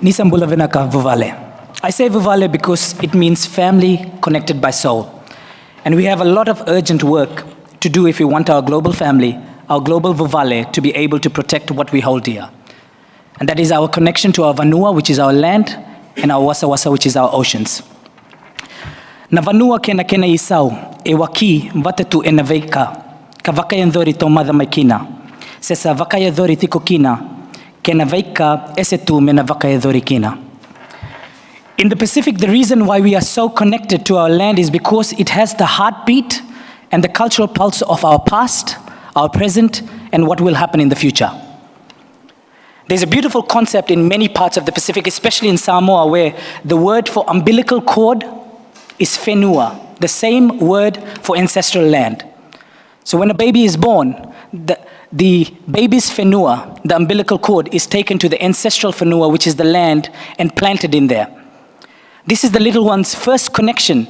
Nisambula Vinaka Vuvale. I say Vuvale because it means family connected by soul. And we have a lot of urgent work to do if we want our global family, our global Vuvale, to be able to protect what we hold dear. And that is our connection to our Vanua, which is our land, and our Wasa Wasa, which is our oceans. Na Vanua kena kena isau, e waki vatatu e naveika, ka vakaya ndori to madha maikina. Sesa vakaya dhori tiko kina, kena veika esetu mena vakaya dhori kina. In the Pacific, the reason why we are so connected to our land is because it has the heartbeat and the cultural pulse of our past, our present, and what will happen in the future. There's a beautiful concept in many parts of the Pacific, especially in Samoa, where the word for umbilical cord is whenua, the same word for ancestral land. So when a baby is born, the baby's whenua, the umbilical cord, is taken to the ancestral whenua, which is the land, and planted in there. This is the little one's first connection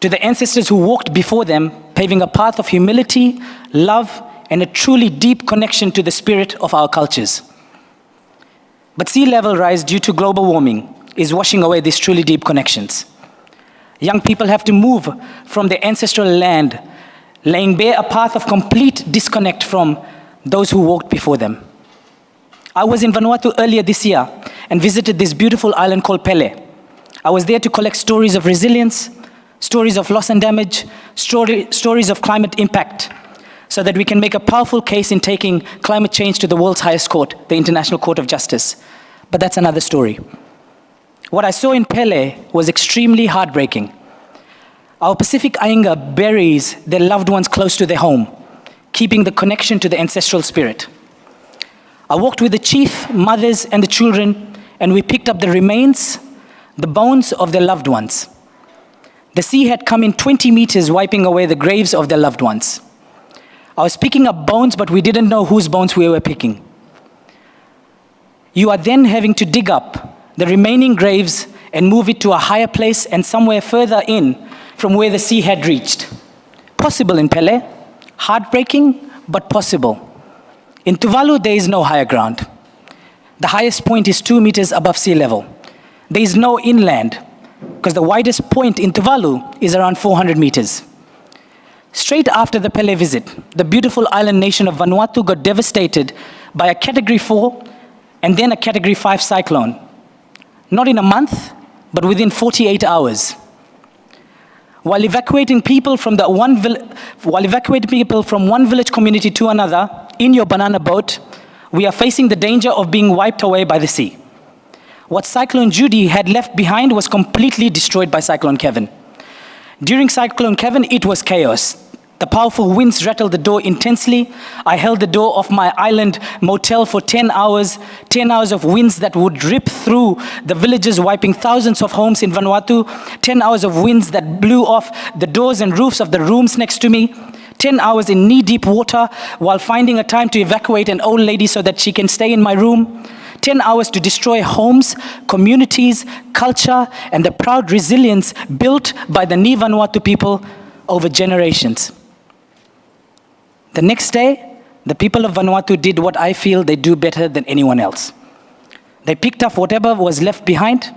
to the ancestors who walked before them, paving a path of humility, love, and a truly deep connection to the spirit of our cultures. But sea level rise due to global warming is washing away these truly deep connections. Young people have to move from their ancestral land, laying bare a path of complete disconnect from those who walked before them. I was in Vanuatu earlier this year and visited this beautiful island called Pele. I was there to collect stories of resilience, stories of loss and damage, stories of climate impact, so that we can make a powerful case in taking climate change to the world's highest court, the International Court of Justice. But that's another story. What I saw in Pele was extremely heartbreaking. Our Pacific Ainga buries their loved ones close to their home, keeping the connection to the ancestral spirit. I walked with the chief, mothers, and the children, and we picked up the remains, the bones of their loved ones. The sea had come in 20 meters, wiping away the graves of their loved ones. I was picking up bones, but we didn't know whose bones we were picking. You are then having to dig up the remaining graves and move it to a higher place and somewhere further in from where the sea had reached. Possible in Pele, heartbreaking, but possible. In Tuvalu, there is no higher ground. The highest point is 2 meters above sea level. There is no inland, because the widest point in Tuvalu is around 400 meters. Straight after the Pele visit, the beautiful island nation of Vanuatu got devastated by a Category 4 and then a Category 5 cyclone. Not in a month, but within 48 hours. While evacuating people from one village community to another in your banana boat, we are facing the danger of being wiped away by the sea. What Cyclone Judy had left behind was completely destroyed by Cyclone Kevin. During Cyclone Kevin, it was chaos. The powerful winds rattled the door intensely. I held the door of my island motel for 10 hours of winds that would rip through the villages, wiping thousands of homes in Vanuatu, 10 hours of winds that blew off the doors and roofs of the rooms next to me, 10 hours in knee-deep water while finding a time to evacuate an old lady so that she can stay in my room, 10 hours to destroy homes, communities, culture, and the proud resilience built by the Ni Vanuatu people over generations. The next day, the people of Vanuatu did what I feel they do better than anyone else. They picked up whatever was left behind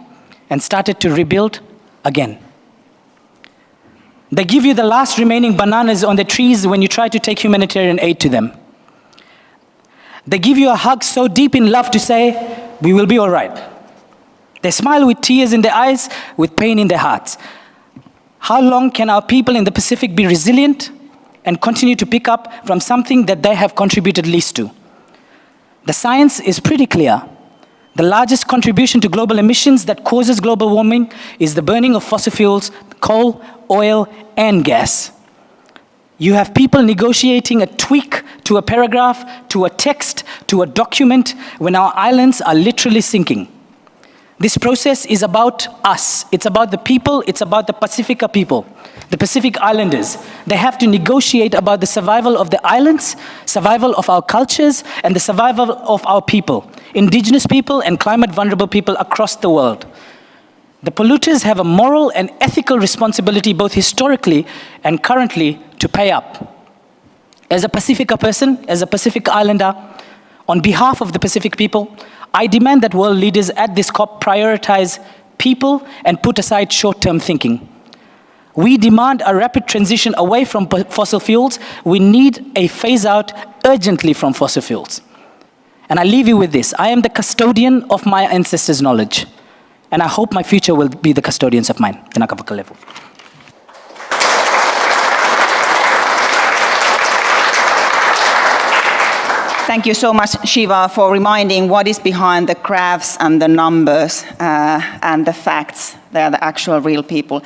and started to rebuild again. They give you the last remaining bananas on the trees when you try to take humanitarian aid to them. They give you a hug so deep in love to say, we will be all right. They smile with tears in their eyes, with pain in their hearts. How long can our people in the Pacific be resilient and continue to pick up from something that they have contributed least to? The science is pretty clear. The largest contribution to global emissions that causes global warming is the burning of fossil fuels, coal, oil, and gas. You have people negotiating a tweak to a paragraph, to a text, to a document, when our islands are literally sinking. This process is about us. It's about the people. It's about the Pacifica people, the Pacific Islanders. They have to negotiate about the survival of the islands, survival of our cultures, and the survival of our people, indigenous people and climate vulnerable people across the world. The polluters have a moral and ethical responsibility, both historically and currently, to pay up. As a Pacifica person, as a Pacific Islander, On behalf of the Pacific people, I demand that world leaders at this COP prioritize people and put aside short-term thinking. We demand a rapid transition away from fossil fuels. We need a phase-out urgently from fossil fuels. And I leave you with this. I am the custodian of my ancestors' knowledge, and I hope my future will be the custodians of mine. Thank you so much, Shiva, for reminding what is behind the graphs and the numbers and the facts. They are the actual real people.